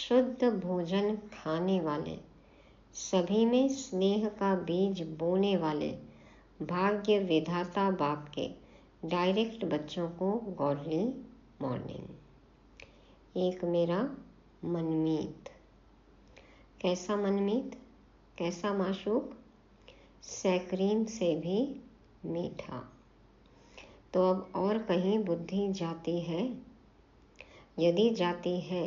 शुद्ध भोजन खाने वाले, सभी में स्नेह का बीज बोने वाले भाग्य विधाता बाप के डायरेक्ट बच्चों को गॉडली मॉर्निंग। एक मेरा मनमीत। कैसा मनमीत, कैसा माशूक? सैकरीन से भी मीठा। तो अब और कहीं बुद्धि जाती है? यदि जाती है,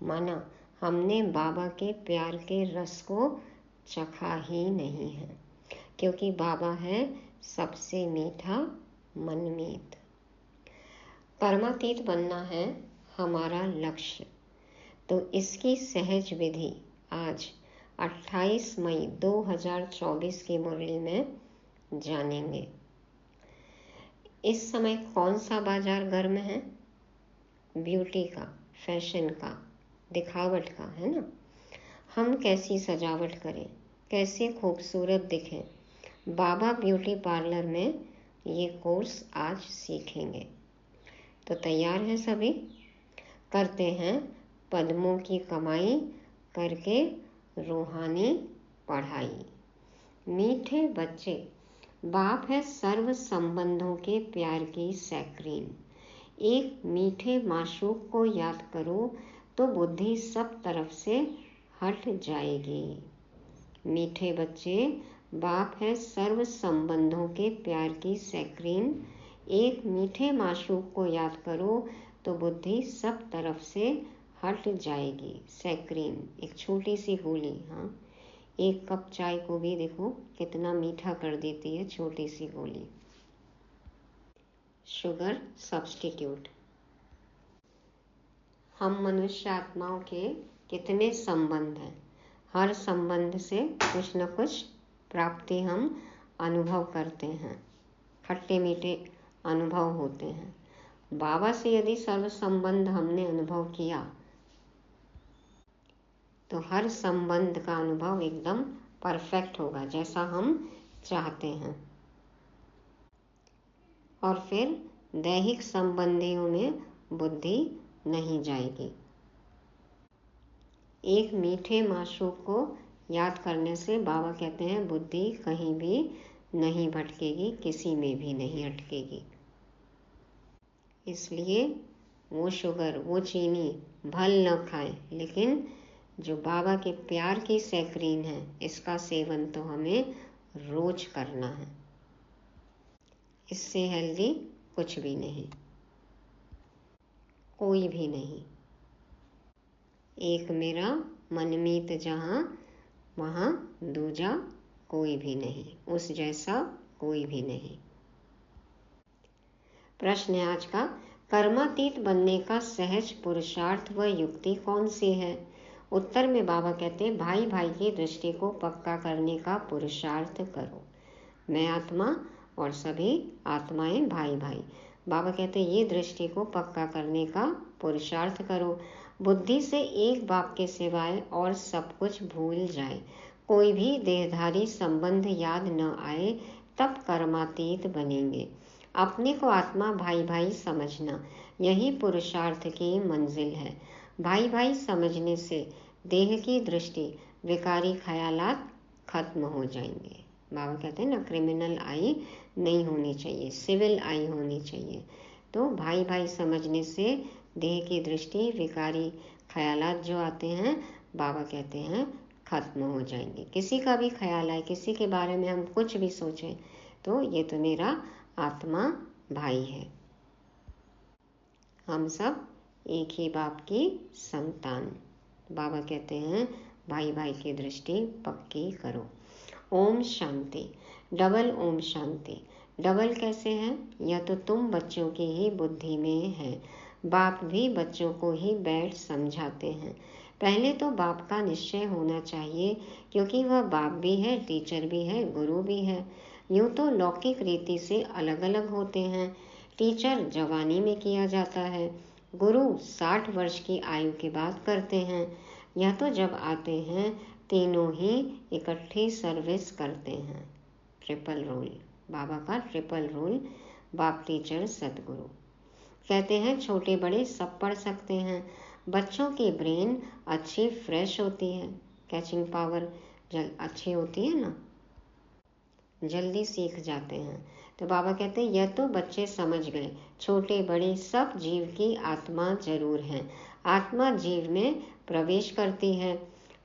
माना हमने बाबा के प्यार के रस को चखा ही नहीं है, क्योंकि बाबा है सबसे मीठा मनमीत। परमातीत बनना है हमारा लक्ष्य। तो इसकी सहज विधि आज 28 मई 2024 की मुरली में जानेंगे। इस समय कौन सा बाजार गर्म है? ब्यूटी का, फैशन का, दिखावट का, है ना। हम कैसी सजावट करें, कैसे खूबसूरत दिखें, बाबा ब्यूटी पार्लर में ये कोर्स आज सीखेंगे। तो तैयार हैं सभी? करते हैं पद्मों की कमाई करके रूहानी पढ़ाई। मीठे बच्चे, बाप है सर्व संबंधों के प्यार की सैकरीन। एक मीठे माशूक को याद करो तो बुद्धि सब तरफ से हट जाएगी। मीठे बच्चे, बाप है सर्व संबंधों के प्यार की सैकरीन। एक मीठे माशूक को याद करो तो बुद्धि सब तरफ से हट जाएगी। सैकरीन एक छोटी सी गोली, हाँ, एक कप चाय को भी देखो कितना मीठा कर देती है छोटी सी गोली। Sugar substitute. हम मनुष्य आत्माओं के कितने संबंध हैं। हर संबंध से कुछ न कुछ प्राप्ति हम अनुभव करते हैं, खट्टे मीठे अनुभव होते हैं। बाबा से यदि सर्व संबंध हमने अनुभव किया तो हर संबंध का अनुभव एकदम परफेक्ट होगा, जैसा हम चाहते हैं। और फिर दैहिक संबंधियों में बुद्धि नहीं जाएगी। एक मीठे माशूक को याद करने से बाबा कहते हैं बुद्धि कहीं भी नहीं भटकेगी, किसी में भी नहीं अटकेगी। इसलिए वो शुगर, वो चीनी भल न खाएं, लेकिन जो बाबा के प्यार की सैकरीन है, इसका सेवन तो हमें रोज करना है। इससे हेल्दी कुछ भी नहीं, कोई भी नहीं। एक मेरा मनमीत जहाँ, वहाँ दूजा कोई भी नहीं, उस जैसा कोई भी नहीं। प्रश्न है आज का, कर्मातीत बनने का सहज पुरुषार्थ व युक्ति कौन सी है? उत्तर में बाबा कहते हैं भाई भाई की दृष्टि को पक्का करने का पुरुषार्थ करो। मैं आत्मा और सभी आत्माएं भाई भाई। बाबा कहते हैं ये दृष्टि को पक्का करने का पुरुषार्थ करो। बुद्धि से एक बाप के सिवाय और सब कुछ भूल जाए, कोई भी देहधारी संबंध याद न आए, तब कर्मातीत बनेंगे। अपने को आत्मा भाई भाई समझना, यही पुरुषार्थ की मंजिल है। भाई भाई समझने से देह की दृष्टि, विकारी ख्यालात खत्म हो जाएंगे। बाबा कहते हैं ना, क्रिमिनल आई नहीं होनी चाहिए, सिविल आई होनी चाहिए। तो भाई भाई समझने से देह की दृष्टि, विकारी ख्यालात जो आते हैं, बाबा कहते हैं खत्म हो जाएंगे। किसी का भी ख्याल आए, किसी के बारे में हम कुछ भी सोचें, तो ये तो मेरा आत्मा भाई है। हम सब एक ही बाप की संतान। बाबा कहते हैं भाई भाई की दृष्टि पक्की करो। ओम शांति। डबल ओम शांति। डबल कैसे है? यह तो तुम बच्चों की ही बुद्धि में है। बाप भी बच्चों को ही बैठ समझाते हैं। पहले तो बाप का निश्चय होना चाहिए, क्योंकि वह बाप भी है, टीचर भी है, गुरु भी है। यूँ तो लौकिक रीति से अलग अलग होते हैं। टीचर जवानी में किया जाता है, गुरु 60 वर्ष की आयु के बाद करते हैं। यह तो जब आते हैं तीनों ही इकट्ठी सर्विस करते हैं। ट्रिपल रोल, बाबा का ट्रिपल रोल, बाप टीचर सदगुरु। कहते हैं छोटे बड़े सब पढ़ सकते हैं। बच्चों की ब्रेन अच्छी फ्रेश होती है, कैचिंग पावर अच्छी होती है ना, जल्दी सीख जाते हैं। तो बाबा कहते हैं यह तो बच्चे समझ गए, छोटे बड़े सब जीव की आत्मा जरूर है। आत्मा जीव में प्रवेश करती है।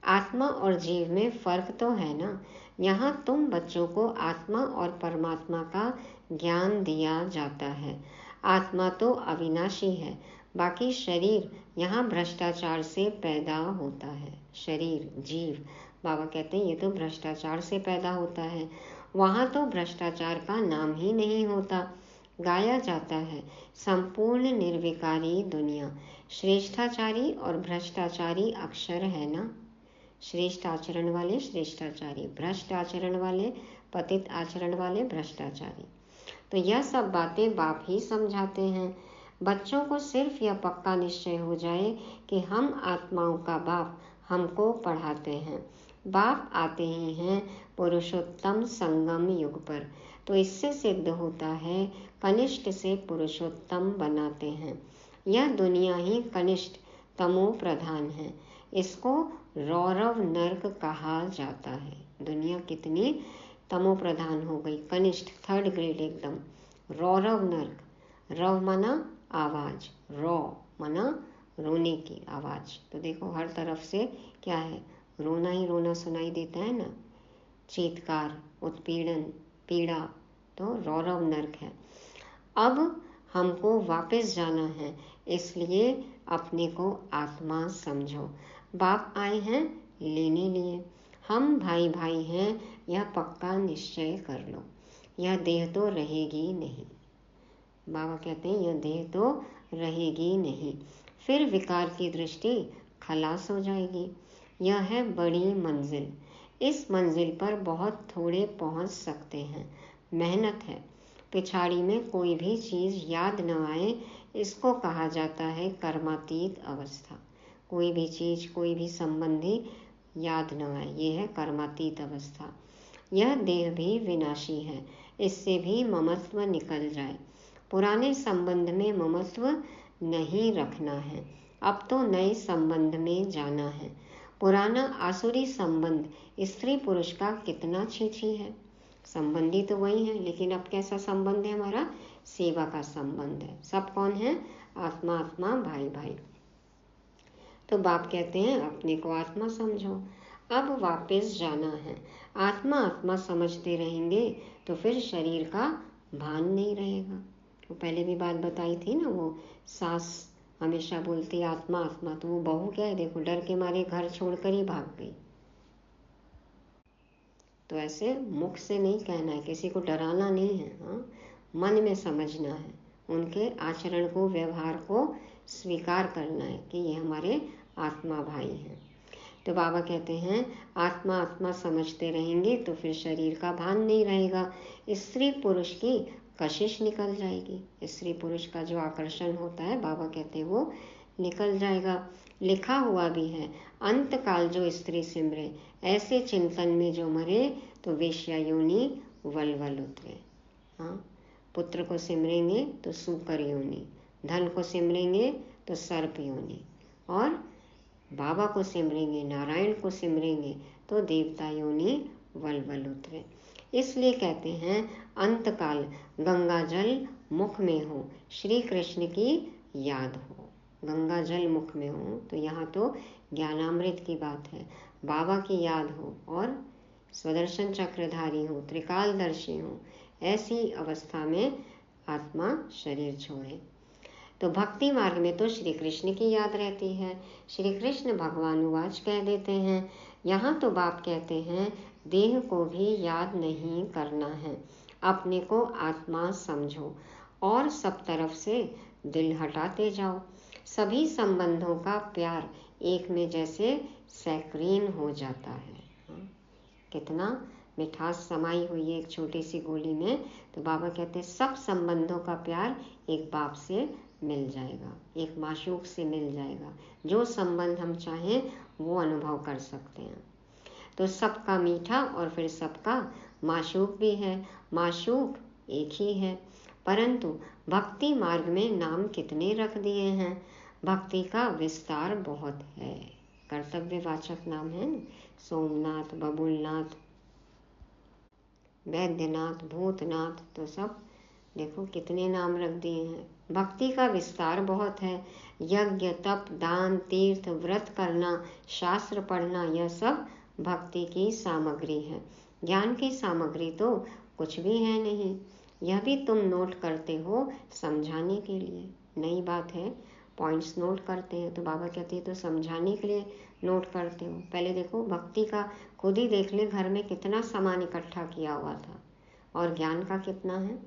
आत्मा और जीव में फर्क तो है ना। यहाँ तुम बच्चों को आत्मा और परमात्मा का ज्ञान दिया जाता है। आत्मा तो अविनाशी है, बाकी शरीर यहाँ भ्रष्टाचार से पैदा होता है। शरीर, जीव, बाबा कहते हैं ये तो भ्रष्टाचार से पैदा होता है। वहाँ तो भ्रष्टाचार का नाम ही नहीं होता। गाया जाता है संपूर्ण निर्विकारी दुनिया श्रेष्ठाचारी और भ्रष्टाचारी अक्षर है ना। श्रेष्ठ आचरण वाले श्रेष्ठाचारी, भ्रष्ट आचरण वाले, पतित आचरण वाले भ्रष्टाचारी। तो यह सब बातें बाप ही समझाते हैं। बच्चों को सिर्फ यह पक्का निश्चय हो जाए कि हम आत्माओं का बाप हमको पढ़ाते हैं। बाप आते ही हैं पुरुषोत्तम संगम युग पर, तो इससे सिद्ध होता है कनिष्ठ से पुरुषोत्तम बनाते हैं। यह दुनिया ही कनिष्ठ तमो प्रधान है, इसको रौरव नर्क कहा जाता है। दुनिया कितनी तमो प्रधान हो गई, कनिष्ठ, थर्ड ग्रेड एकदम। रौरव नर्क, रव मना आवाज, रौ मना रोने की आवाज। तो देखो हर तरफ से क्या है, रोना ही रोना सुनाई देता है ना, चीत्कार, उत्पीड़न, पीड़ा, तो रौरव नर्क है। अब हमको वापस जाना है, इसलिए अपने को आत्मा समझो। बाप आए हैं लेने लिए, हम भाई भाई हैं, यह पक्का निश्चय कर लो। यह देह तो रहेगी नहीं, बाबा कहते हैं यह देह तो रहेगी नहीं, फिर विकार की दृष्टि खलास हो जाएगी। यह है बड़ी मंजिल, इस मंजिल पर बहुत थोड़े पहुंच सकते हैं। मेहनत है, पिछाड़ी में कोई भी चीज़ याद न आए, इसको कहा जाता है कर्मातीत अवस्था। कोई भी चीज़, कोई भी संबंधी याद न आए, ये है कर्मातीत अवस्था। यह देह भी विनाशी है, इससे भी ममत्व निकल जाए। पुराने संबंध में ममत्व नहीं रखना है, अब तो नए संबंध में जाना है। पुराना आसुरी संबंध स्त्री पुरुष का कितना छीछी है। संबंधी तो वही है, लेकिन अब कैसा संबंध है हमारा, सेवा का संबंध है। सब कौन है, आत्मा आत्मा, भाई भाई। तो बाप कहते हैं अपने को आत्मा समझो, अब वापस जाना है। आत्मा आत्मा समझते रहेंगे तो फिर शरीर का भान नहीं रहेगा। तो पहले भी बात बताई थी ना, वो सास हमेशा बोलती आत्मा आत्मा, तो वो बहू क्या है, देखो डर के मारे घर छोड़कर ही भाग गई। तो ऐसे मुख से नहीं कहना है, किसी को डराना नहीं है, हाँ, मन में समझना है, उनके आचरण को, व्यवहार को स्वीकार करना है कि ये हमारे आत्मा भाई हैं। तो बाबा कहते हैं आत्मा आत्मा समझते रहेंगे तो फिर शरीर का भान नहीं रहेगा। स्त्री पुरुष की कशिश निकल जाएगी, स्त्री पुरुष का जो आकर्षण होता है, बाबा कहते हैं वो निकल जाएगा। लिखा हुआ भी है, अंत काल जो स्त्री सिमरे, ऐसे चिंतन में जो मरे, तो वेश्या योनि वलवल उतरे। हाँ, पुत्र को सिमरेंगे तो सूकर योनि, धन को सिमरेंगे तो सर्प योनि, और बाबा को सिमरेंगे, नारायण को सिमरेंगे तो देवता योनि वलवल उतरे। इसलिए कहते हैं अंतकाल गंगा जल मुख में हो, श्री कृष्ण की याद हो। गंगा जल मुख में हो, तो यहाँ तो ज्ञानामृत की बात है, बाबा की याद हो, और स्वदर्शन चक्रधारी हो, त्रिकालदर्शी हो, ऐसी अवस्था में आत्मा शरीर छोड़े। तो भक्ति मार्ग में तो श्री कृष्ण की याद रहती है। श्री कृष्ण भगवानुवाच कह देते हैं। यहाँ तो बाप कहते हैं देह को भी याद नहीं करना है, अपने को आत्मा समझो और सब तरफ से दिल हटाते जाओ। सभी संबंधों का प्यार एक में जैसे सैक्रीन हो जाता है। कितना मिठास समाई हुई है एक छोटी सी गोली में। तो बाबा कहते हैं सब संबंधों का प्यार एक बाप से मिल जाएगा, एक माशूक से मिल जाएगा। जो संबंध हम चाहें वो अनुभव कर सकते हैं। तो सबका मीठा और फिर सबका माशूक भी है। माशूक एक ही है, परंतु भक्ति मार्ग में नाम कितने रख दिए हैं। भक्ति का विस्तार बहुत है। कर्तव्यवाचक नाम है न, सोमनाथ, बबुलनाथ, वैद्यनाथ, भूतनाथ, तो सब देखो कितने नाम रख दिए हैं। भक्ति का विस्तार बहुत है। यज्ञ, तप, दान, तीर्थ, व्रत करना, शास्त्र पढ़ना, यह सब भक्ति की सामग्री है। ज्ञान की सामग्री तो कुछ भी है नहीं। यह भी तुम नोट करते हो समझाने के लिए। नई बात है, पॉइंट्स नोट करते हैं। तो बाबा कहते हैं तो समझाने के लिए नोट करते हो। पहले देखो भक्ति का खुद ही देख ले, घर में कितना सामान इकट्ठा किया हुआ था, और ज्ञान का कितना है।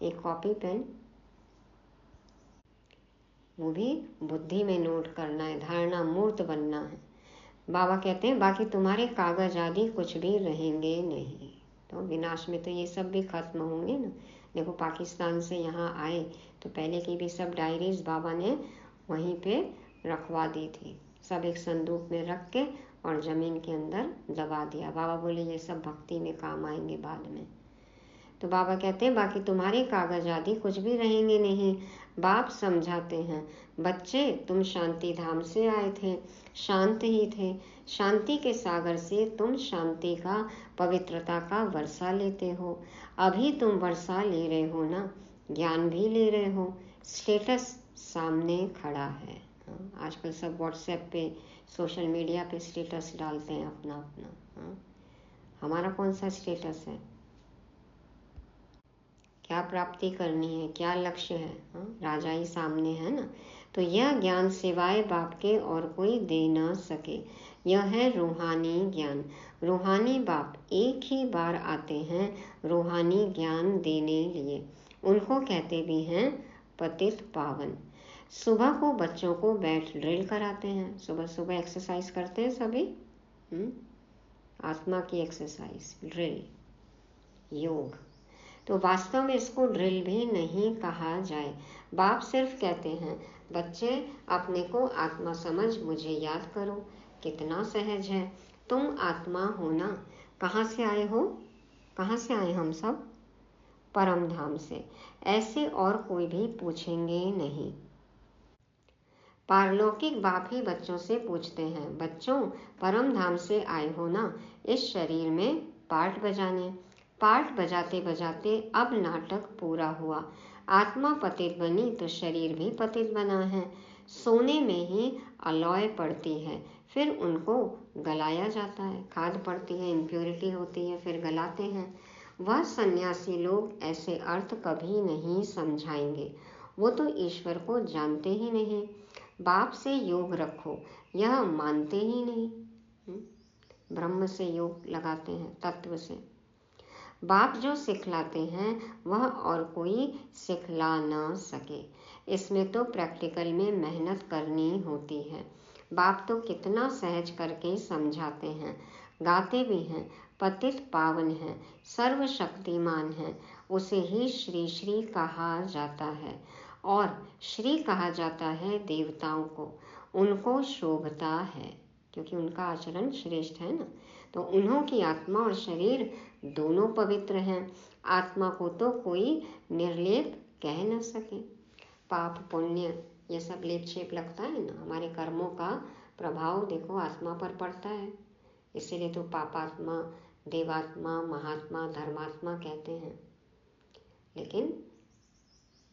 एक कॉपी पेन, वो भी बुद्धि में नोट करना है, धारणा मूर्त बनना है। बाबा कहते हैं बाकी तुम्हारे कागज आदि कुछ भी रहेंगे नहीं। तो विनाश में तो ये सब भी खत्म होंगे ना। देखो पाकिस्तान से यहाँ आए तो पहले की भी सब डायरीज बाबा ने वहीं पे रखवा दी थी, सब एक संदूक में रख के और जमीन के अंदर दबा दिया। बाबा बोले ये सब भक्ति में काम आएंगे बाद में। तो बाबा कहते हैं बाकी तुम्हारे कागज आदि कुछ भी रहेंगे नहीं। बाप समझाते हैं बच्चे तुम शांति धाम से आए थे, शांत ही थे। शांति के सागर से तुम शांति का, पवित्रता का वर्षा लेते हो। अभी तुम वर्षा ले रहे हो ना, ज्ञान भी ले रहे हो। स्टेटस सामने खड़ा है। आजकल सब व्हाट्सएप पे, सोशल मीडिया पे स्टेटस डालते हैं अपना अपना। हमारा कौन सा स्टेटस है, क्या प्राप्ति करनी है, क्या लक्ष्य है। राजा ही सामने है ना। तो यह ज्ञान सिवाय बाप के और कोई दे ना सके। यह है रूहानी ज्ञान। रूहानी बाप एक ही बार आते हैं रूहानी ज्ञान देने लिए। उनको कहते भी हैं पतित पावन। सुबह को बच्चों को बैठ ड्रिल कराते हैं। सुबह सुबह एक्सरसाइज करते हैं सभी, आत्मा की एक्सरसाइज, ड्रिल, योग। तो वास्तव में इसको ड्रिल भी नहीं कहा जाए। बाप सिर्फ कहते हैं बच्चे अपने को आत्मा समझ मुझे याद करो। कितना सहज है, तुम आत्मा हो ना। कहाँ से आए हो, कहाँ से आए हम सब, परम धाम से। ऐसे और कोई भी पूछेंगे नहीं। पारलौकिक बाप ही बच्चों से पूछते हैं बच्चों परम धाम से आए हो ना इस शरीर में पार्ट बजाने। पार्ट बजाते बजाते अब नाटक पूरा हुआ। आत्मा पतित बनी तो शरीर भी पतित बना है। सोने में ही अलॉय पड़ती है, फिर उनको गलाया जाता है। खाद पड़ती है, इम्प्योरिटी होती है, फिर गलाते हैं। वह सन्यासी लोग ऐसे अर्थ कभी नहीं समझाएंगे। वो तो ईश्वर को जानते ही नहीं। बाप से योग रखो यह मानते ही नहीं। ब्रह्म से योग लगाते हैं, तत्व से। बाप जो सिखलाते हैं वह और कोई सिखला ना सके। इसमें तो प्रैक्टिकल में मेहनत करनी होती है। बाप तो कितना सहज करके समझाते हैं, गाते भी हैं। पतित पावन है, सर्वशक्तिमान है, उसे ही श्री श्री कहा जाता है। और श्री कहा जाता है देवताओं को, उनको शोभता है क्योंकि उनका आचरण श्रेष्ठ है ना। तो उन्हों की आत्मा और शरीर दोनों पवित्र हैं। आत्मा को तो कोई निर्लेप कह न सके। पाप पुण्य ये सब लेप छेप लगता है ना, हमारे कर्मों का प्रभाव देखो आत्मा पर पड़ता है। इसीलिए तो पापात्मा, देवात्मा, महात्मा, धर्मात्मा कहते हैं। लेकिन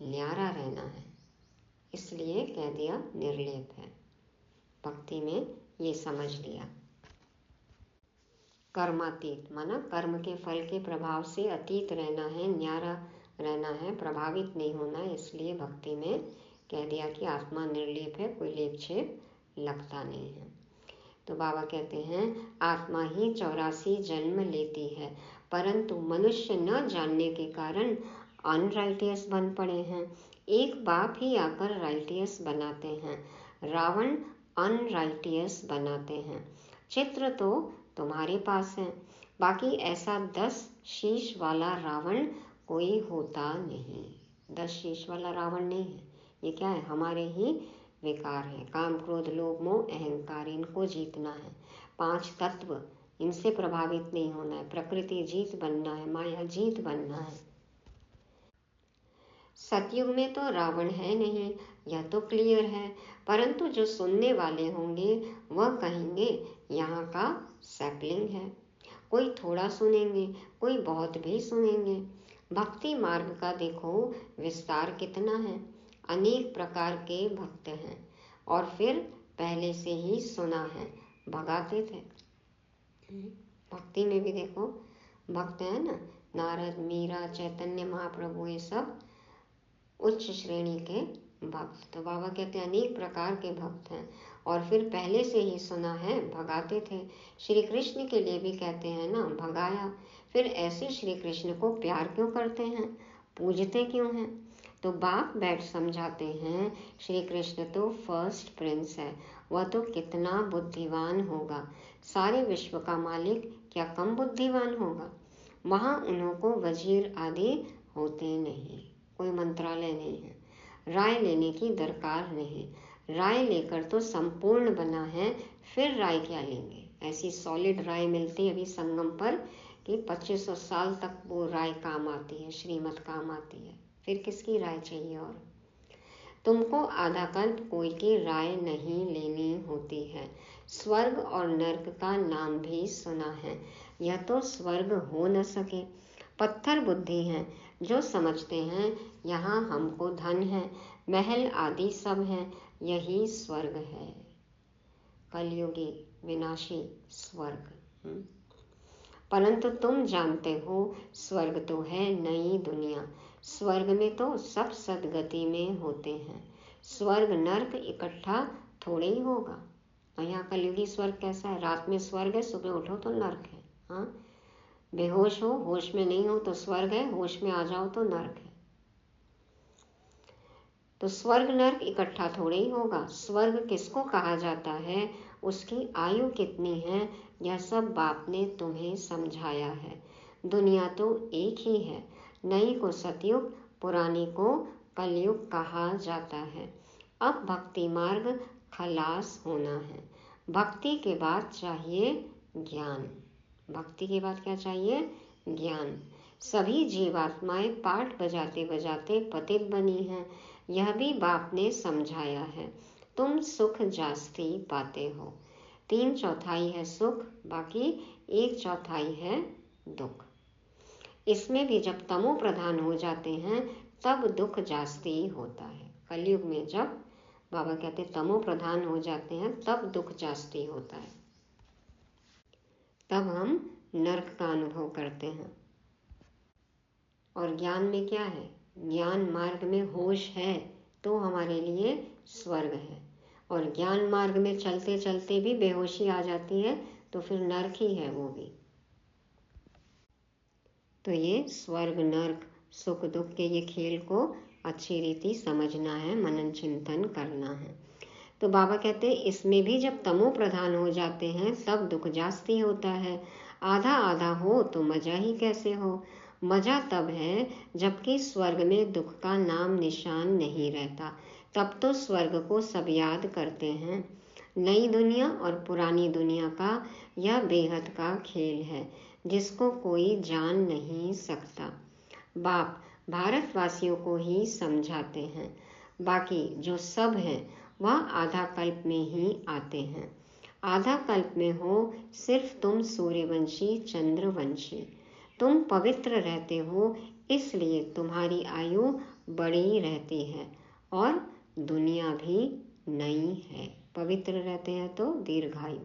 न्यारा रहना है, इसलिए कह दिया निर्लेप है। भक्ति में ये समझ लिया। कर्मातीत माना कर्म के फल के प्रभाव से अतीत रहना है, न्यारा रहना है, प्रभावित नहीं होना है। इसलिए भक्ति में कह दिया कि आत्मा निर्लेप है, कोई लेप छेप लगता नहीं है। तो बाबा कहते हैं आत्मा ही 84 जन्म लेती है, परंतु मनुष्य न जानने के कारण अनराइटियस बन पड़े हैं। एक बाप ही आकर राइटियस बनाते हैं, रावण अनराइटियस बनाते हैं। चित्र तो तुम्हारे पास है, बाकी ऐसा 10 शीश वाला रावण कोई होता नहीं। 10 शीश वाला रावण नहीं है। ये क्या है, हमारे ही विकार है। काम क्रोध लोभ मोह अहंकार, इनको जीतना है। 5 तत्व, इनसे प्रभावित नहीं होना है। प्रकृति जीत बनना है, माया जीत बनना है। सतयुग में तो रावण है नहीं, यह तो क्लियर है, परंतु जो सुनने वाले होंगे वह कहेंगे यहाँ का सैपलिंग है। कोई थोड़ा सुनेंगे, कोई बहुत भी सुनेंगे। भक्ति मार्ग का देखो विस्तार कितना है। अनेक प्रकार के भक्त हैं और फिर पहले से ही सुना है, भगाते थे। भक्ति में भी देखो भक्त है ना, नारद, मीरा, चैतन्य महाप्रभु, ये सब उच्च श्रेणी के भक्त। तो बाबा कहते हैं अनेक प्रकार के भक्त हैं और फिर पहले से ही सुना है, भगाते थे। श्री कृष्ण के लिए भी कहते हैं ना, भगाया। फिर ऐसे श्री कृष्ण को प्यार क्यों करते हैं, पूजते क्यों हैं? तो बाप बैठ समझाते हैं, श्री कृष्ण तो फर्स्ट प्रिंस है, वह तो कितना बुद्धिमान होगा, सारे विश्व का मालिक क्या कम बुद्धिमान होगा? वहाँ उन्हों को वजीर आदि होते नहीं, कोई मंत्रालय नहीं है, राय लेने की दरकार नहीं। राय लेकर तो संपूर्ण बना है, फिर राय क्या लेंगे? ऐसी सॉलिड राय मिलती अभी संगम पर कि 2500 साल तक वो राय काम आती है, श्रीमत काम आती है, फिर किसकी राय चाहिए? और तुमको आधा कल्प कोई की राय नहीं लेनी होती है। स्वर्ग और नर्क का नाम भी सुना है, यह तो स्वर्ग हो न सके। पत्थर बुद्धि हैं जो समझते हैं यहाँ हमको धन है, महल आदि सब है, यही स्वर्ग है। कलयुगी विनाशी स्वर्ग। परंतु तुम जानते हो स्वर्ग तो है नई दुनिया। स्वर्ग में तो सब सदगति में होते हैं, स्वर्ग नर्क इकट्ठा थोड़े ही होगा। और यहाँ कलयुगी स्वर्ग कैसा है? रात में स्वर्ग है, सुबह उठो तो नर्क है। हाँ, बेहोश हो, होश में नहीं हो तो स्वर्ग है, होश में आ जाओ तो नर्क है। तो स्वर्ग नर्क इकट्ठा थोड़े ही होगा। स्वर्ग किसको कहा जाता है, उसकी आयु कितनी है, यह सब बाप ने तुम्हें समझाया है। दुनिया तो एक ही है, नई को सतयुग, पुरानी को कलयुग कहा जाता है। अब भक्ति मार्ग खलास होना है। भक्ति के बाद चाहिए ज्ञान। भक्ति के बाद क्या चाहिए? ज्ञान। सभी जीवात्माएं पाठ बजाते बजाते पतित बनी हैं, यह भी बाप ने समझाया है। तुम सुख जास्ती पाते हो। 3/4 है सुख, बाकी 1/4 है दुख। इसमें भी जब तमो प्रधान हो जाते हैं तब दुख जास्ती होता है। कलयुग में जब बाबा कहते तमो प्रधान हो जाते हैं तब दुख जास्ती होता है, तब हम नरक का अनुभव करते हैं। और ज्ञान में क्या है? ज्ञान मार्ग में होश है तो हमारे लिए स्वर्ग है, और ज्ञान मार्ग में चलते चलते भी बेहोशी आ जाती है तो फिर नरक ही है वो भी। तो ये स्वर्ग नरक सुख दुख के ये खेल को अच्छी रीति समझना है, मनन चिंतन करना है। तो बाबा कहते हैं इसमें भी जब तमो प्रधान हो जाते हैं तब दुख जास्ती होता है। आधा आधा हो तो मजा ही कैसे हो? मजा तब है जबकि स्वर्ग में दुख का नाम निशान नहीं रहता, तब तो स्वर्ग को सब याद करते हैं। नई दुनिया और पुरानी दुनिया का यह बेहद का खेल है जिसको कोई जान नहीं सकता। बाप भारतवासियों को ही समझाते हैं, बाकी जो सब है वह आधा कल्प में ही आते हैं। आधा कल्प में हो सिर्फ तुम सूर्यवंशी चंद्रवंशी। तुम पवित्र रहते हो इसलिए तुम्हारी आयु बड़ी रहती है और दुनिया भी नई है। पवित्र रहते हैं तो दीर्घायु।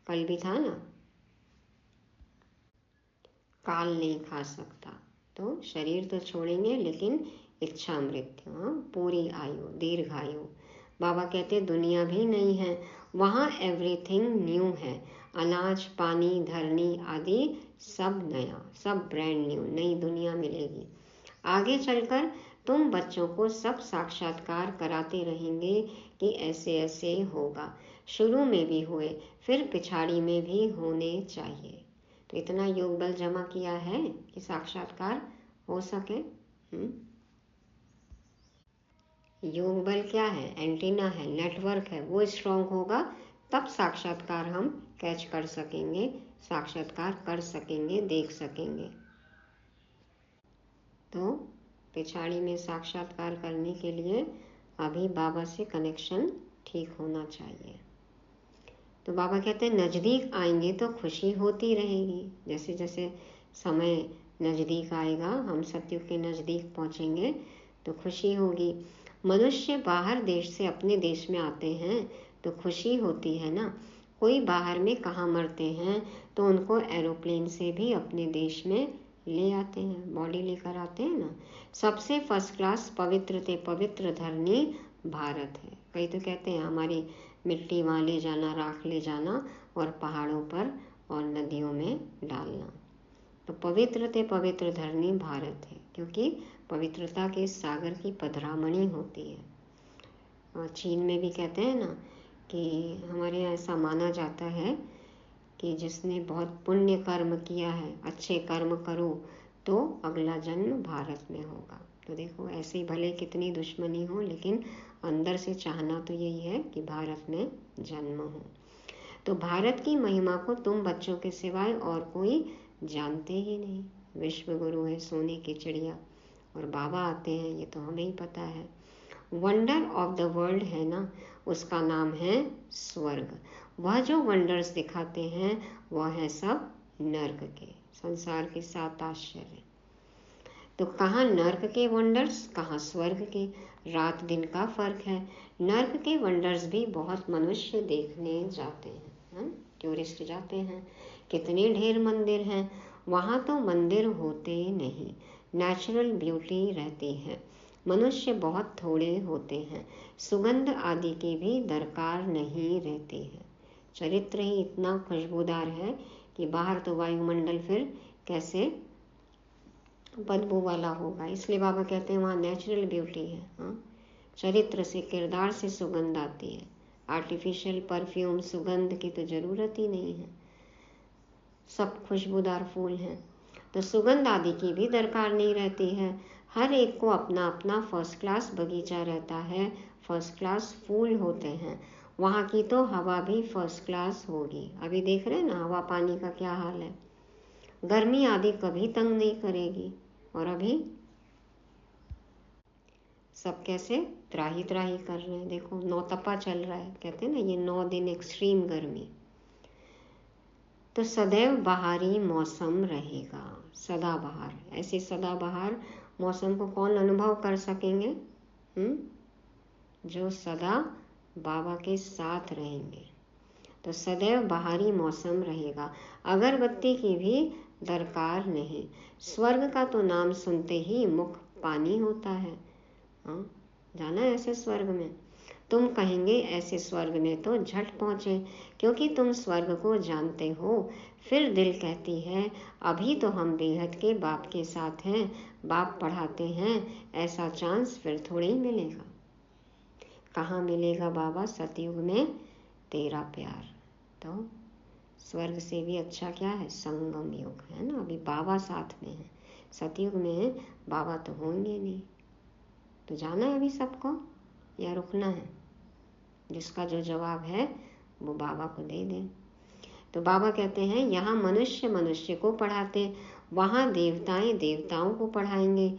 कल भी था ना, काल नहीं खा सकता, तो शरीर तो छोड़ेंगे लेकिन इच्छा मृत्यु, पूरी आयु, दीर्घायु। बाबा कहते दुनिया भी नहीं है, वहाँ एवरीथिंग न्यू है। अनाज पानी धरनी आदि सब नया, सब ब्रांड न्यू, नई दुनिया मिलेगी। आगे चलकर तुम बच्चों को सब साक्षात्कार कराते रहेंगे कि ऐसे ऐसे होगा। शुरू में भी हुए, फिर पिछाड़ी में भी होने चाहिए। तो इतना योग बल जमा किया है कि साक्षात्कार हो सके। योग बल क्या है? एंटीना है, नेटवर्क है, वो स्ट्रांग होगा तब साक्षात्कार हम कैच कर सकेंगे, साक्षात्कार कर सकेंगे, देख सकेंगे। तो पिछाड़ी में साक्षात्कार करने के लिए अभी बाबा से कनेक्शन ठीक होना चाहिए। तो बाबा कहते हैं नज़दीक आएंगे तो खुशी होती रहेगी। जैसे जैसे समय नज़दीक आएगा, हम सत्युग के नज़दीक पहुँचेंगे तो खुशी होगी। मनुष्य बाहर देश से अपने देश में आते हैं तो खुशी होती है ना। कोई बाहर में कहाँ मरते हैं तो उनको एरोप्लेन से भी अपने देश में ले आते हैं, बॉडी लेकर आते हैं ना। सबसे फर्स्ट क्लास पवित्र ते पवित्र धरनी भारत है। कई तो कहते हैं हमारी मिट्टी वहाँ ले जाना, राख ले जाना और पहाड़ों पर और नदियों में डालना। तो पवित्र ते पवित्र धरनी भारत है, क्योंकि पवित्रता के सागर की पधरामणी होती है। और चीन में भी कहते हैं ना कि हमारे यहाँ ऐसा माना जाता है कि जिसने बहुत पुण्य कर्म किया है, अच्छे कर्म करो तो अगला जन्म भारत में होगा। तो देखो ऐसे ही भले कितनी दुश्मनी हो, लेकिन अंदर से चाहना तो यही है कि भारत में जन्म हो। तो भारत की महिमा को तुम बच्चों के सिवाय और कोई जानते ही नहीं। विश्व गुरु है सोने की चिड़िया और बाबा आते हैं, ये तो हमें ही पता है। वंडर ऑफ द वर्ल्ड है ना, उसका नाम है स्वर्ग। वह जो वंडर्स दिखाते हैं वह है सब नर्क के, संसार के 7 आश्चर्य। तो कहाँ नर्क के वंडर्स, कहाँ स्वर्ग के। रात दिन का फर्क है। नर्क के वंडर्स भी बहुत मनुष्य देखने जाते हैं, टूरिस्ट जाते हैं। कितने ढेर मंदिर हैं, वहाँ तो मंदिर होते नहीं, नेचुरल ब्यूटी रहती है। मनुष्य बहुत थोड़े होते हैं, सुगंध आदि की भी दरकार नहीं रहती है। चरित्र ही इतना खुशबूदार है कि बाहर तो वायुमंडल फिर कैसे बदबू वाला होगा। इसलिए बाबा कहते हैं वहाँ नेचुरल ब्यूटी है। हाँ, चरित्र से, किरदार से सुगंध आती है। आर्टिफिशियल परफ्यूम सुगंध की तो ज़रूरत ही नहीं है, सब खुशबूदार फूल हैं। तो सुगंध आदि की भी दरकार नहीं रहती है। हर एक को अपना अपना फर्स्ट क्लास बगीचा रहता है, फर्स्ट क्लास फूल होते हैं। वहाँ की तो हवा भी फर्स्ट क्लास होगी। अभी देख रहे हैं ना हवा पानी का क्या हाल है। गर्मी आदि कभी तंग नहीं करेगी। और अभी सब कैसे त्राही त्राही कर रहे हैं। देखो नौतपा चल रहा है, कहते हैं ना ये 9 दिन एक्सट्रीम गर्मी। तो सदैव बहारी मौसम रहेगा, सदाबहार। ऐसे सदाबहार मौसम को कौन अनुभव कर सकेंगे? जो सदा बाबा के साथ रहेंगे। तो सदैव बहारी मौसम रहेगा, अगरबत्ती की भी दरकार नहीं। स्वर्ग का तो नाम सुनते ही मुख पानी होता है। हाँ, जाना है ऐसे स्वर्ग में। तुम कहेंगे ऐसे स्वर्ग में तो झट पहुँचे, क्योंकि तुम स्वर्ग को जानते हो। फिर दिल कहती है अभी तो हम बेहद के बाप के साथ हैं, बाप पढ़ाते हैं, ऐसा चांस फिर थोड़े ही मिलेगा। कहाँ मिलेगा बाबा? सतयुग में तेरा प्यार। तो स्वर्ग से भी अच्छा क्या है? संगम युग है ना। अभी बाबा साथ में है, सतयुग में बाबा तो होंगे नहीं। तो जाना है अभी सबको या रुकना है? जिसका जो जवाब है वो बाबा को दे दें। तो बाबा कहते हैं यहाँ मनुष्य मनुष्य को पढ़ाते, वहाँ देवताएं देवताओं को पढ़ाएंगे।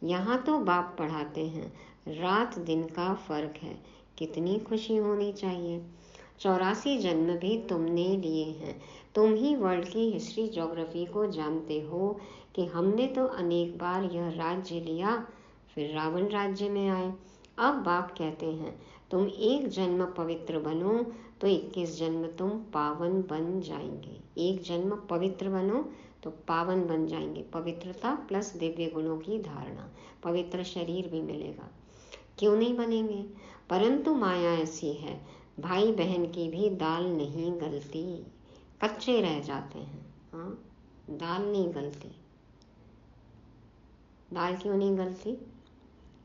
यहाँ तो बाप पढ़ाते हैं, रात दिन का फर्क है। कितनी खुशी होनी चाहिए। 84 जन्म भी तुमने लिए हैं। तुम ही वर्ल्ड की हिस्ट्री ज्योग्राफी को जानते हो कि हमने तो अनेक बार यह राज्य लिया, फिर रावण राज्य में आए। अब बाप कहते हैं तुम एक जन्म पवित्र बनो तो 21 जन्म तुम पावन बन जाएंगे। एक जन्म पवित्र बनो तो पावन बन जाएंगे। पवित्रता प्लस दिव्य गुणों की धारणा, पवित्र शरीर भी मिलेगा। क्यों नहीं बनेंगे? परंतु माया ऐसी है, भाई बहन की भी दाल नहीं गलती, कच्चे रह जाते हैं। हाँ, दाल नहीं गलती। दाल क्यों नहीं गलती?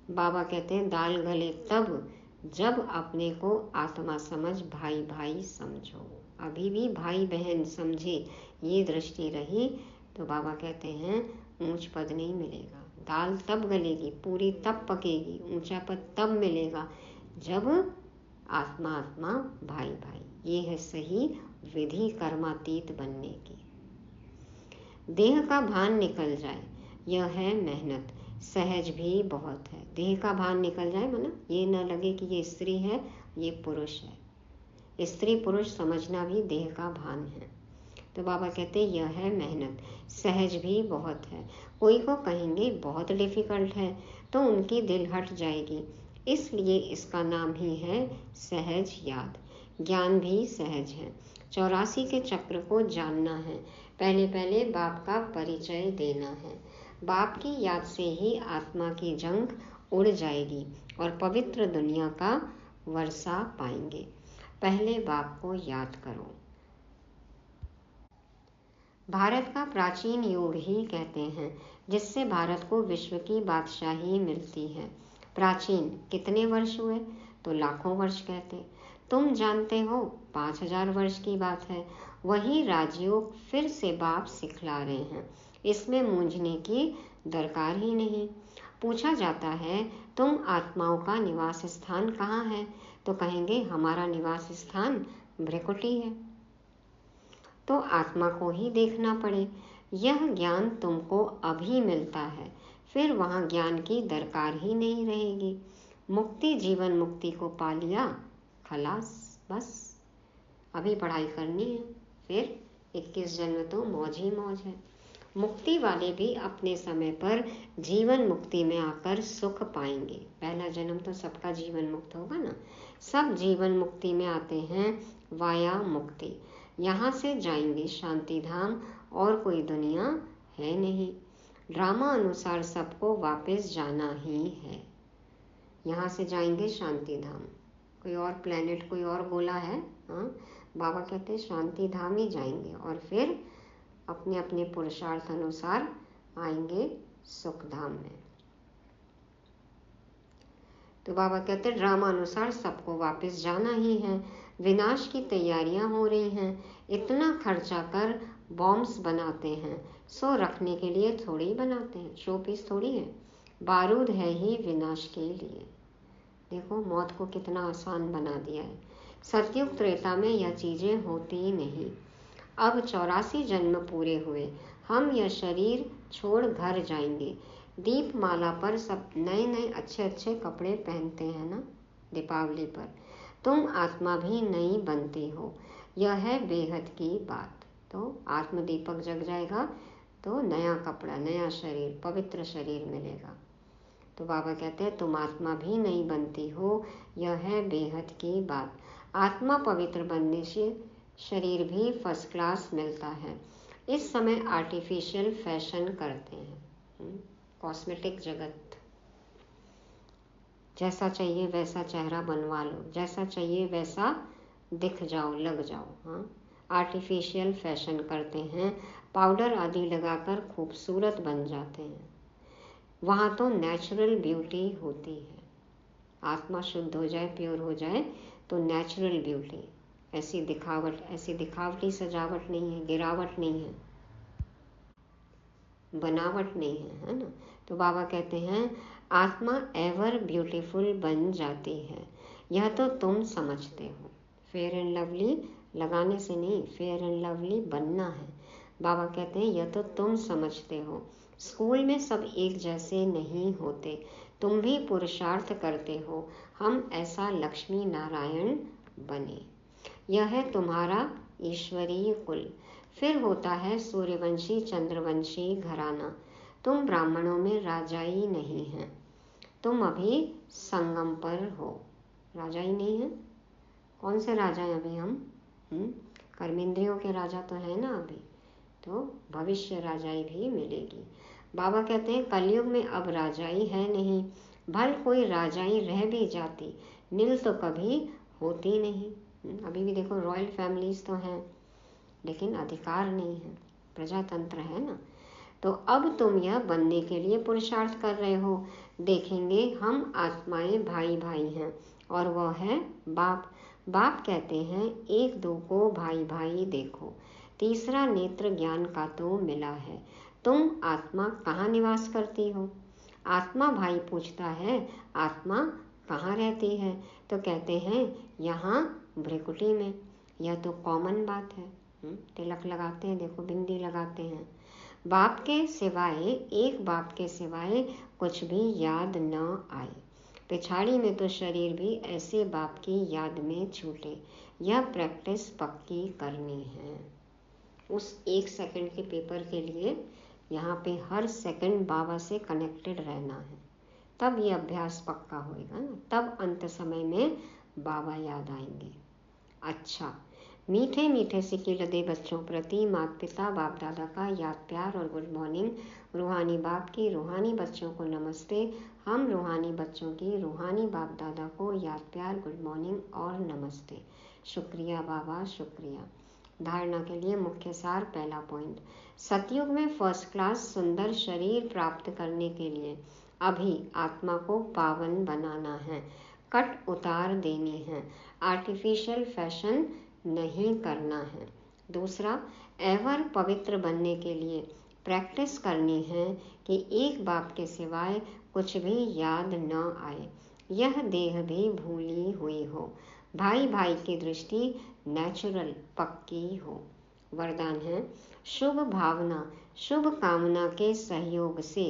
बाबा कहते हैं दाल गले तब जब अपने को आत्मा समझ भाई भाई समझो। अभी भी भाई बहन समझे ये दृष्टि रही तो बाबा कहते हैं ऊंच पद नहीं मिलेगा। दाल तब गलेगी, पूरी तब पकेगी, ऊंचा पद तब मिलेगा जब आत्मा आत्मा भाई भाई। ये है सही विधि कर्मातीत बनने की। देह का भान निकल जाए, यह है मेहनत। सहज भी बहुत है। देह का भान निकल जाए, मतलब ये ना लगे कि ये स्त्री है ये पुरुष है। स्त्री पुरुष समझना भी देह का भान है। तो बाबा कहते यह है मेहनत, सहज भी बहुत है। कोई को कहेंगे बहुत डिफिकल्ट है तो उनकी दिल हट जाएगी, इसलिए इसका नाम ही है सहज याद। ज्ञान भी सहज है। 84 के चक्र को जानना है। पहले पहले बाप का परिचय देना है। बाप की याद से ही आत्मा की जंग उड़ जाएगी और पवित्र दुनिया का वर्षा पाएंगे। पहले बाप को याद करो। भारत का प्राचीन युग ही कहते हैं, जिससे भारत को विश्व की बादशाही मिलती है। प्राचीन कितने वर्ष हुए? तो लाखों वर्ष कहते। तुम जानते हो 5000 वर्ष की बात है। वही राजयोग फिर से बाप सिखला रहे हैं। इसमें मूंझने की दरकार ही नहीं। पूछा जाता है तुम आत्माओं का निवास स्थान कहाँ है? तो कहेंगे हमारा निवास स्थान भ्रिकुटी है। तो आत्मा को ही देखना पड़े। यह ज्ञान तुमको अभी मिलता है, फिर वहाँ ज्ञान की दरकार ही नहीं रहेगी। मुक्ति जीवन मुक्ति को पा लिया, खलास, बस अभी पढ़ाई करनी है, फिर 21 जन्म तो मौज ही मौज है। मुक्ति वाले भी अपने समय पर जीवन मुक्ति में आकर सुख पाएंगे। पहला जन्म तो सबका जीवन मुक्त होगा ना। सब जीवन मुक्ति में आते हैं वाया मुक्ति। यहाँ से जाएंगे शांति धाम, और कोई दुनिया है नहीं। ड्रामा अनुसार सबको वापस जाना ही है। यहाँ से जाएंगे शांति धाम। कोई और प्लेनेट, कोई और गोला है? हाँ, बाबा कहते हैं शांति धाम ही जाएंगे और फिर अपने अपने पुरुषार्थ अनुसार आएंगे सुख धाम में। तो बाबा कहते हैं ड्रामा अनुसार सबको वापस जाना ही है। विनाश की तैयारियां हो रही हैं। इतना खर्चा कर बॉम्ब्स बनाते हैं, सो रखने के लिए थोड़ी बनाते हैं, शो पीस थोड़ी है। बारूद है ही विनाश के लिए। देखो मौत को कितना आसान बना दिया है। सतयुग त्रेता में यह चीजें होती नहीं। अब 84 जन्म पूरे हुए, हम यह शरीर छोड़ घर जाएंगे। दीपमाला पर सब नए नए अच्छे अच्छे कपड़े पहनते हैं ना, दीपावली पर। तुम आत्मा भी नई बनती हो, यह है बेहद की बात। तो आत्मदीपक जग जाएगा तो नया कपड़ा, नया शरीर, पवित्र शरीर मिलेगा। तो बाबा कहते हैं तुम आत्मा भी नहीं बनती हो, यह है बेहद की बात। आत्मा पवित्र बनने से शरीर भी फर्स्ट क्लास मिलता है। इस समय आर्टिफिशियल फैशन करते हैं, कॉस्मेटिक जगत। जैसा चाहिए वैसा चेहरा बनवा लो, जैसा चाहिए वैसा दिख जाओ, लग जाओ। हाँ, आर्टिफिशियल फैशन करते हैं, पाउडर आदि लगाकर खूबसूरत बन जाते हैं। वहाँ तो नेचुरल ब्यूटी होती है। आत्मा शुद्ध हो जाए, प्योर हो जाए तो नेचुरल ब्यूटी। ऐसी दिखावट, ऐसी दिखावटी सजावट नहीं है, गिरावट नहीं है, बनावट नहीं है ना। तो बाबा कहते हैं आत्मा एवर ब्यूटीफुल बन जाती है। यह तो तुम समझते हो। फेयर एंड लवली लगाने से नहीं, फेयर एंड लवली बनना है। बाबा कहते हैं यह तो तुम समझते हो। स्कूल में सब एक जैसे नहीं होते, तुम भी पुरुषार्थ करते हो हम ऐसा लक्ष्मी नारायण बने। यह है तुम्हारा ईश्वरीय कुल। फिर होता है सूर्यवंशी चंद्रवंशी घराना। तुम ब्राह्मणों में राजाई नहीं है, तुम अभी संगम पर हो। राजाई नहीं है? कौन से राजा हैं अभी हम? कर्मेंद्रियों के राजा तो है ना अभी, तो भविष्य राजाई भी मिलेगी। बाबा कहते हैं कलयुग में अब राजाई है नहीं, भल कोई राजाई रह भी जाती, नील तो कभी होती नहीं। अभी भी देखो रॉयल फैमिलीज तो हैं, लेकिन अधिकार नहीं है, प्रजातंत्र है ना। तो अब तुम यह बनने के लिए पुरुषार्थ कर रहे हो। देखेंगे हम आत्माएं भाई भाई हैं, और वह है बाप। बाप कहते हैं एक दो को भाई भाई देखो। तीसरा नेत्र ज्ञान का तो मिला है। तुम आत्मा कहाँ निवास करती हो? आत्मा भाई पूछता है आत्मा कहाँ रहती है? तो कहते हैं यहाँ भ्रिकुटी में। यह तो कॉमन बात है। तिलक लगाते हैं, देखो बिंदी लगाते हैं। बाप के सिवाय, एक बाप के सिवाय कुछ भी याद न आए। पिछाड़ी में तो शरीर भी ऐसे बाप की याद में छूटे। यह प्रैक्टिस पक्की करनी है। उस 1 सेकंड के पेपर के लिए यहाँ पे हर सेकंड बाबा से कनेक्टेड रहना है, तब ये अभ्यास पक्का होएगा ना, तब अंत समय में बाबा याद आएंगे। अच्छा, मीठे मीठे सिक्के लदे बच्चों प्रति माता पिता बाप दादा का याद प्यार और गुड मॉर्निंग। रूहानी बाप की रूहानी बच्चों को नमस्ते। हम रूहानी बच्चों की रूहानी बाप दादा को याद प्यार, गुड मॉर्निंग और नमस्ते। शुक्रिया बाबा, शुक्रिया। धारणा के लिए मुख्य सार। पहला पॉइंट, सतयुग में फर्स्ट क्लास सुंदर शरीर प्राप्त करने के लिए अभी आत्मा को पावन बनाना है, कट उतार देनी है, आर्टिफिशियल फैशन नहीं करना है। दूसरा, एवर पवित्र बनने के लिए प्रैक्टिस करनी है कि एक बाप के सिवाय कुछ भी याद न आए, यह देह भी भूली हुई हो, भाई भाई की दृष्टि नेचुरल पक्की हो। वरदान है, शुभ भावना शुभ कामना के सहयोग से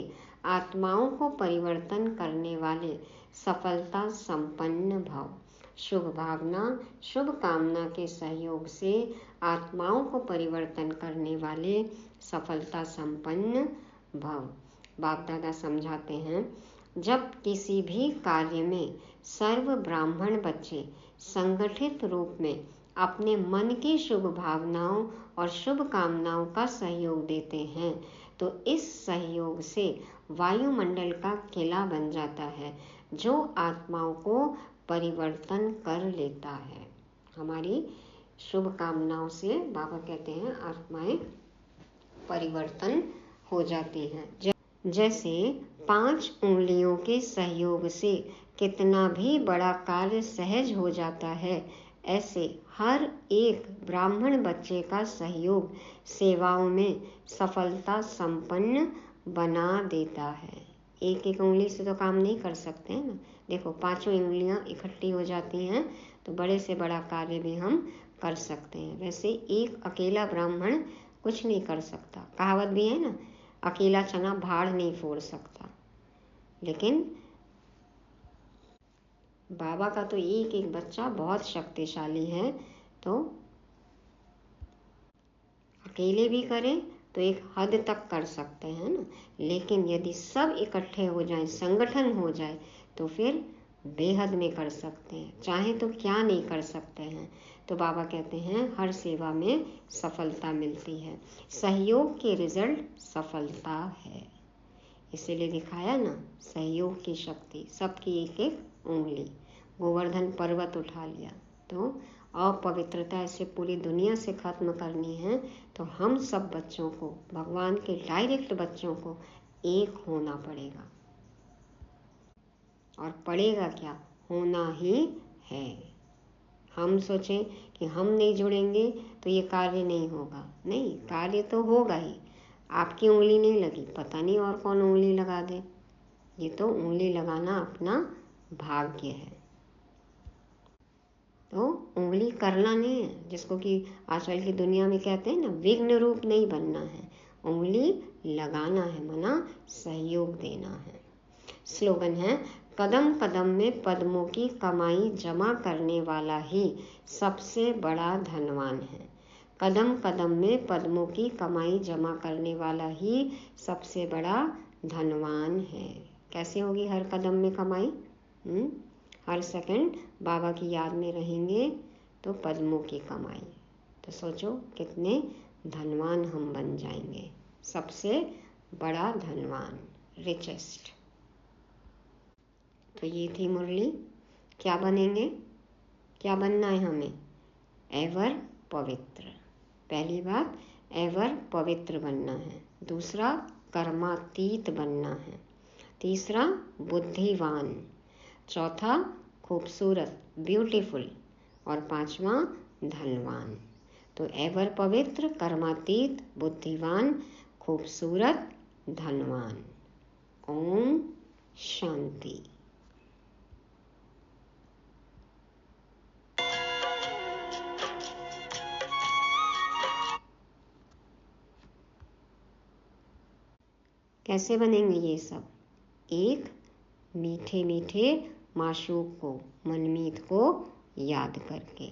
आत्माओं को परिवर्तन करने वाले सफलता संपन्न भव। शुभ भावना शुभ कामना के सहयोग से आत्माओं को परिवर्तन करने वाले सफलता संपन्न भव। बाप दादा समझाते हैं, जब किसी भी कार्य में सर्व ब्राह्मण बच्चे संगठित रूप में अपने मन की शुभ भावनाओं और शुभ कामनाओं का सहयोग देते हैं तो इस सहयोग से वायुमंडल का किला बन जाता है जो आत्माओं को परिवर्तन कर लेता है। हमारी शुभ कामनाओं से बाबा कहते हैं आत्माएं परिवर्तन हो जाती हैं। जैसे 5 उंगलियों के सहयोग से कितना भी बड़ा कार्य सहज हो जाता है, ऐसे हर एक ब्राह्मण बच्चे का सहयोग सेवाओं में सफलता संपन्न बना देता है। एक एक उंगली से तो काम नहीं कर सकते हैं ना। देखो 5 उंगलियां इकट्ठी हो जाती हैं तो बड़े से बड़ा कार्य भी हम कर सकते हैं। वैसे एक अकेला ब्राह्मण कुछ नहीं कर सकता। कहावत भी है ना, अकेला चना भाड़ नहीं फोड़ सकता। लेकिन बाबा का तो एक एक बच्चा बहुत शक्तिशाली है, तो अकेले भी करें तो एक हद तक कर सकते हैं ना। लेकिन यदि सब इकट्ठे हो जाएं, संगठन हो जाए, तो फिर बेहद में कर सकते हैं। चाहे तो क्या नहीं कर सकते हैं। तो बाबा कहते हैं हर सेवा में सफलता मिलती है, सहयोग के रिजल्ट सफलता है। इसीलिए दिखाया ना सहयोग की शक्ति, सबकी एक एक उंगली। गोवर्धन पर्वत उठा लिया। तो अपवित्रता ऐसे पूरी दुनिया से खत्म करनी है तो हम सब बच्चों को, भगवान के डायरेक्ट बच्चों को एक होना पड़ेगा। और पड़ेगा क्या, होना ही है। हम सोचें कि हम नहीं जुड़ेंगे तो ये कार्य नहीं होगा। नहीं, कार्य तो होगा ही। आपकी उंगली नहीं लगी, पता नहीं और कौन उंगली लगा दे। ये तो उंगली लगाना अपना भाग्य है। तो उंगली करना नहीं है, जिसको कि आजकल की दुनिया में कहते हैं ना, विघ्न रूप नहीं बनना है। उंगली लगाना है, मना सहयोग देना है। स्लोगन है, कदम कदम में पद्मों की कमाई जमा करने वाला ही सबसे बड़ा धनवान है। कदम कदम में पद्मों की कमाई जमा करने वाला ही सबसे बड़ा धनवान है। कैसे होगी हर कदम में कमाई? हर सेकंड बाबा की याद में रहेंगे तो पद्मों की कमाई। तो सोचो कितने धनवान हम बन जाएंगे, सबसे बड़ा धनवान, रिचेस्ट। तो ये थी मुरली। क्या बनेंगे, क्या बनना है हमें? एवर पवित्र। पहली बात, एवर पवित्र बनना है। दूसरा, कर्मातीत बनना है। तीसरा, बुद्धिवान। चौथा, खूबसूरत, ब्यूटीफुल। और पांचवा, धनवान। तो एवर पवित्र, कर्मातीत, बुद्धिवान, खूबसूरत, धनवान। ओम शांति। कैसे बनेंगे ये सब? एक मीठे मीठे माशूक को, मनमीत को याद करके।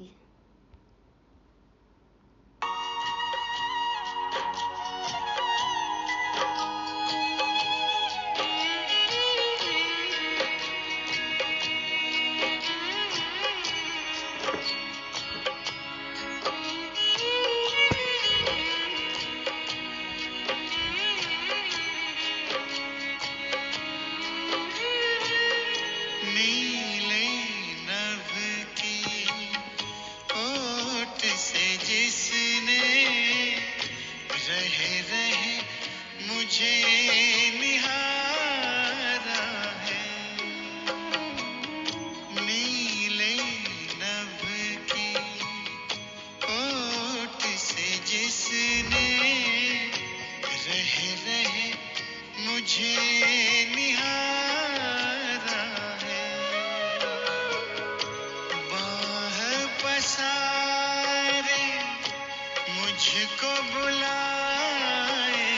मुझको बुलाए,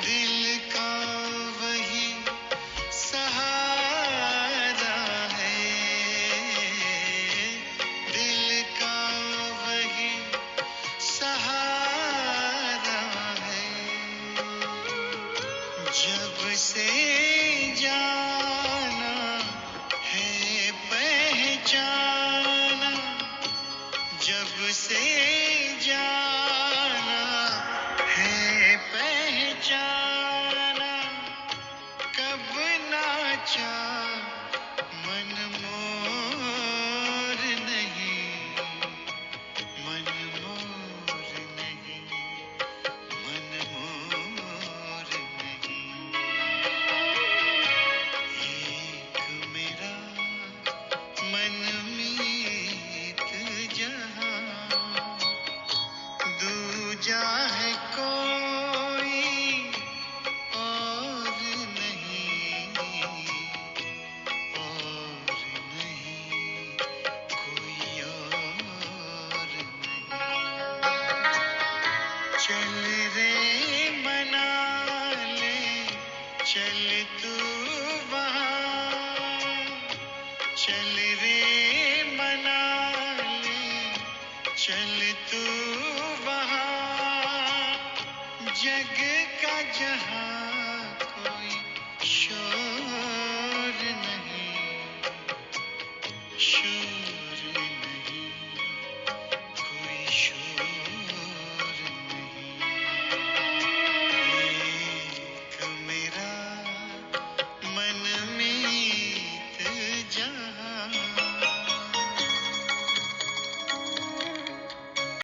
दिल का वही सहारा है, दिल का वही सहारा है। जब से जाना है पहचाना, जब से जाना है पहचाना, कब नाचा मन मोर नहीं, मन मोर नहीं, मन मोर नहीं। एक मेरा मनमीत जहां, दूजा है कोई और नहीं, और नहीं, कोई और नहीं। चल रे मना ले, चल तू वहाँ, चल रे मना ले, चल तू वहाँ, जग का जहां